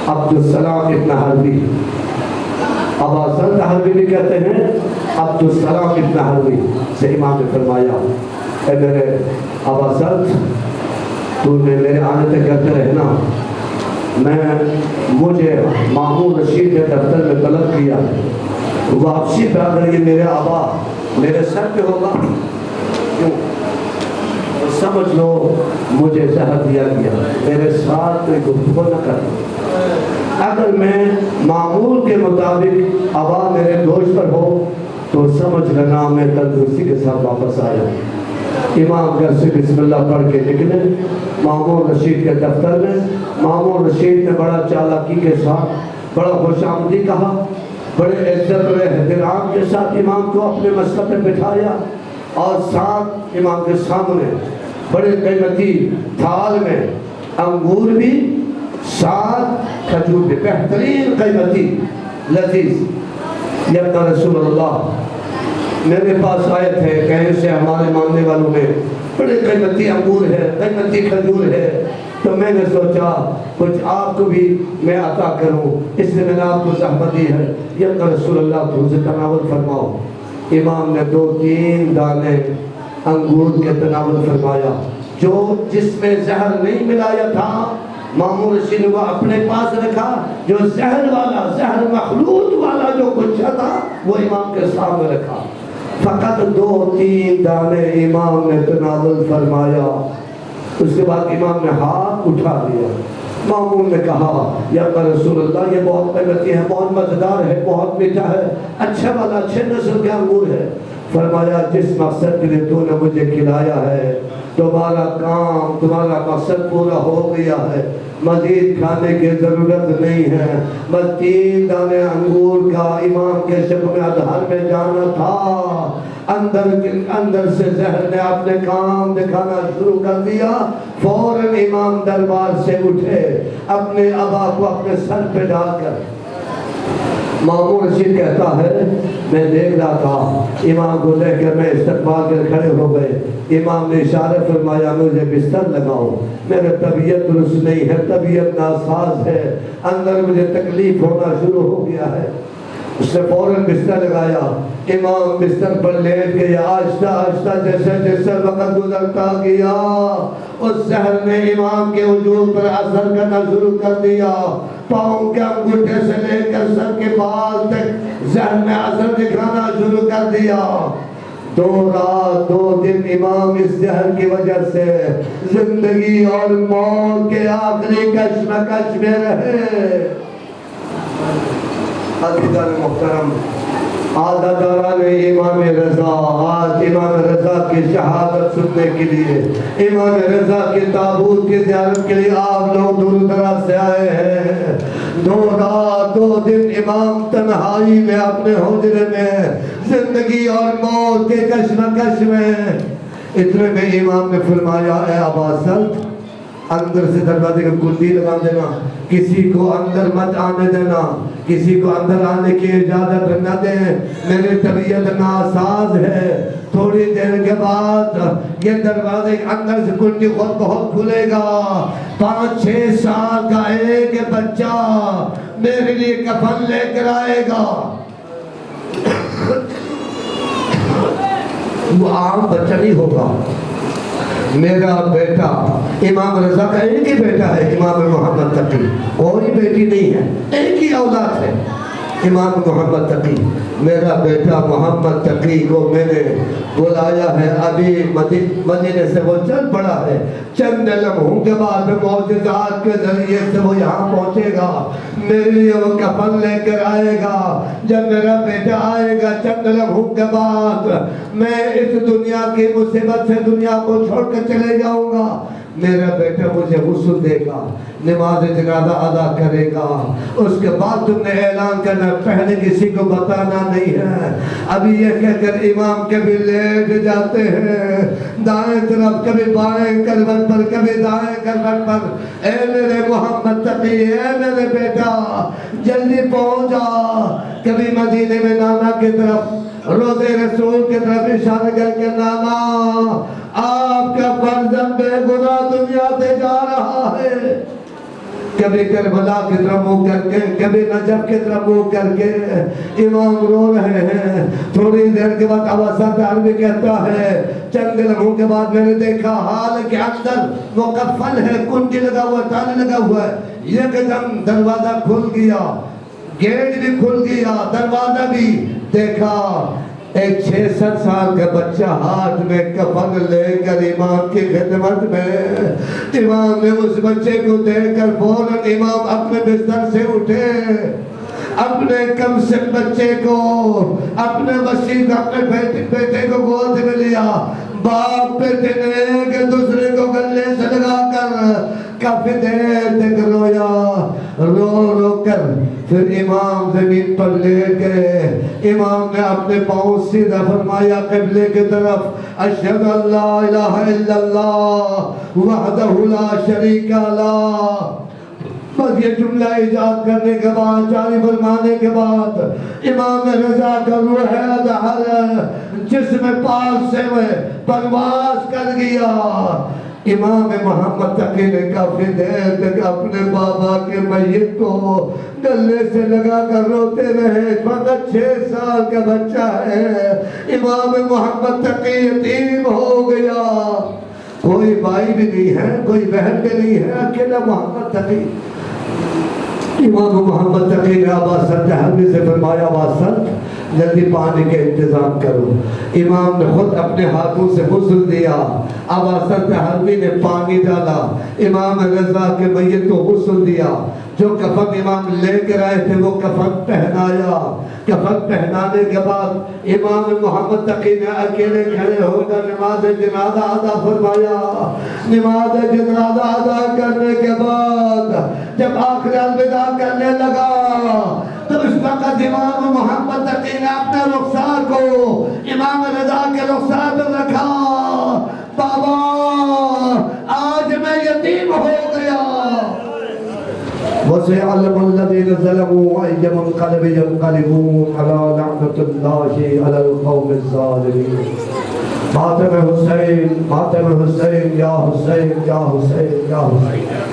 عبدالسلام ابن حربی، اباسل حربی بھی کہتے ہیں، عبدالسلام ابن حربی سے امام نے فرمایا، اے میرے اباسل، تو نے میرے آنے تک کرتے رہنا، مجھے مامون رشید کے دفتر میں طلب کیا، واپسی پہ اگر یہ میرے آبا میرے سر پہ ہوگا کیوں تو سمجھ لو مجھے زہر دیا گیا، میرے ساتھ کوئی گفتگو نہ کرنا، اگر میں معمول کے مطابق آبا میرے دوش پر ہو تو سمجھ لینا میں تندرستی کے ساتھ واپس آیا۔ امام گھر سے بسم اللہ پڑھ کے نکلے مامون رشید کے دفتر میں۔ مامون رشید نے بڑا چالاکی کے ساتھ بڑا خوش آمدی کہا، بڑے عزت و احترام کے ساتھ امام کو اپنے مسجد میں بٹھایا، اور ساتھ امام کے سامنے بڑے قیمتی تھال میں انگور بھی، ساتھ کھجور بھی، بہترین قیمتی لذیذ۔ یا رسول اللہ میرے پاس آئے تھے، کہیں سے ہمارے ماننے والوں میں بڑے قیمتی انگور ہے، قیمتی کھجور ہے، تو میں نے سوچا کچھ آپ کو بھی میں عطا کروں، اس لیے میں نے آپ کو زحمت دی ہے، یا رسول اللہ تو اسے تناول فرماؤ۔ امام نے 2-3 دانے انگور کے تناول فرمایا، جس میں زہر نہیں ملایا تھا مامون رشید نے وہ اپنے پاس رکھا، جو زہر والا، زہر مخلوط والا جو کچھ تھا وہ امام کے سامنے رکھا۔ فقط 2-3 دانے امام نے تناول فرمایا، اس کے بعد امام نے ہاتھ اٹھا لیا۔ مامون نے کہا، یا رسول اللہ یہ بہت قیمتی ہے، بہت مزیدار ہے، بہت میٹھا ہے، اچھا والا، اچھے نسل کے انگور ہے۔ فرمایا جس مقصد کے لیے تو نے مجھے کھلایا ہے تمہارا کام، تمہارا مقصد پورا ہو گیا ہے، مزید کھانے کی ضرورت نہیں ہے۔ بس 3 دانے انگور کا امام کے شب میں اظہر میں جانا تھا، اندر سے زہر نے اپنے کام دکھانا شروع کر دیا۔ فوراً امام دربار سے اٹھے، اپنے ابا کو اپنے سر پہ ڈال کر۔ مامون رشید کہتا ہے میں دیکھ رہا تھا امام کو لے کر میں استقبال کر کھڑے ہو گئے، امام نے اشارہ فرمایا مجھے بستر لگاؤ، میرے طبیعت درست نہیں ہے، طبیعت ناساز ہے، اندر مجھے تکلیف ہونا شروع ہو گیا ہے۔ اس نے فوراً بستر لگایا، امام بستر پر لیٹ گیا، آہستہ آہستہ جیسے جیسے وقت گزرتا گیا اس زہر نے امام کے وجود پر اثر کرنا شروع کر دیا۔ پاؤں کے انگوٹھے سے لے کر سر کے بال تک زہر نے اثر دکھانا شروع کر دیا۔ 2 رات 2 دن امام اس زہر کی وجہ سے زندگی اور موت کے آخری کشمکش میں رہے۔ عزیزان محترم، عادتداران امام رضا آج امام رضا کی شہادت سننے کے لیے، امام رضا کے تابوت کی زیارت کے لیے آپ لوگ دور دراز سے آئے ہیں۔ 2 رات 2 دن امام تنہائی میں اپنے حجرے میں زندگی اور موت کے کشمکش میں، اتنے میں امام نے فرمایا اے ابا سلط اندر سے دروازے کا کلڈی لگا دینا، کسی کو اندر مت آنے دینا، کسی کو اندر آنے کی اجازت نہ دیں، میری طبیعت ناساز ہے۔ تھوڑی دیر کے بعد یہ دروازے اندر سے کلڈی خود بہت کھلے گا، 5-6 سال کا ایک بچہ میرے لیے کفن لے کر آئے گا۔ وہ عام بچہ نہیں ہوگا، میرا بیٹا امام رضا کا ایک ہی بیٹا ہے، امام محمد تقی، کوئی بیٹی نہیں ہے، ایک ہی اولاد ہے امام محمد تقی۔ میرا بیٹا محمد تقی کو میں نے بلایا ہے، ابھی مدینے سے وہ چل پڑا ہے، چند لمحوں کے بعد معجزات کے ذریعے سے وہ یہاں پہنچے گا، میرے لیے وہ کفن لے کر آئے گا۔ جب میرا بیٹا آئے گا چند لمحوں کے بعد میں اس دنیا کی مصیبت سے دنیا کو چھوڑ کر چلے جاؤں گا، میرا بیٹا مجھے غسل دے گا، نماز جنازہ ادا کرے گا، اس کے بعد تم نے اعلان کرنا، پہلے کسی کو بتانا نہیں ہے۔ ابھی یہ کہہ کر امام کبھی لیٹ جاتے ہیں دائیں طرف، کبھی بائیں کروٹ پر، کبھی دائیں کروٹ پر۔ اے میرے محمد تقی، اے میرے بیٹا جلدی پہنچ جا۔ کبھی مدینے میں نانا کی طرف، روضے رسول کی طرف اشارہ کر کے، نانا آپ کا فرزند بے گناہ دنیا سے جا رہا ہے۔ کبھی کربلا کی طرف منہ کر کے، کبھی نجف کی طرف منہ کر کے امام رو رہے ہیں۔ تھوڑی دیر کے بعد ابا عربی کہتا ہے، چند لمحوں کے بعد میں نے دیکھا حال کے اندر مقفل ہے، کنجی لگا ہوا، تالا لگا ہوا ہے۔ یہ قدم دروازہ کھل گیا، گیٹ بھی کھل گیا، دروازہ بھی دیکھا۔ ایک 6-7 سال کا بچہ ہاتھ میں کفن لے کر امام کی خدمت میں۔ امام نے اس بچے کو دیکھ کر فوراً امام اپنے بستر سے اٹھے، اپنے کم سن بچے کو، اپنے وسیع اپنے بیٹے کو گود میں لیا۔ باپ بیٹے نے ایک دوسرے کو گلے سے لگا کر کافی دیر تک رویا، رو رو کر پھر امام زمین پر لیٹ گئے۔ امام نے اپنے پاؤں سیدھا فرمایا قبلے کی طرف، اشہد ان لا الہ الا اللہ وحدہ لا شریک لہ۔ بس یہ جملہ ایجاد کرنے کے بعد، جاری فرمانے کے بعد، امام رضا کا روح اطہر جسم پاک سے پرواز کر گیا۔ امام محمد تقی نے کافی دیر تک اپنے بابا کے میت کو گلے سے لگا کر روتے رہے۔ فقط 6 سال کا بچہ ہے، امام محمد تقی یتیم ہو گیا، کوئی بھائی بھی نہیں ہے، کوئی بہن بھی نہیں ہے، اکیلا محمد تقی۔ امام محمد تقی نے عباس تحوی سے فرمایا، عباس جلدی پانی کے انتظام کرو۔ امام نے خود اپنے ہاتھوں سے غسل دیا، عباس تحوی نے پانی ڈالا، امام رضا کے میت کو غسل دیا، جو کفن امام لے کر آئے تھے وہ کفن پہنایا۔ کفن پہنانے کے بعد امام محمد تقی نے اکیلے کھڑے ہو کر نماز جنازہ ادا فرمایا۔ نماز جنازہ ادا کرنے کے بعد جب آخر الوداع کرنے لگا تو اس وقت امام محمد تقی نے اپنے رخسار کو امام رضا کے رخسار پر رکھا، بابا آج میں یتیم ہو گیا۔ وَسَيَعْلَمُ الَّذِينَ ظَلَمُوا أَيَّ مُنْقَلَبٍ يَنْقَلِبُونَ عَلَىٰ لَعْنَةِ اللَّهِ عَلَى الْقَوْمِ الظَّالِمِينَ۔ ماتم حسین، ماتم حسین، یا حسین، یا حسین، یا حسین۔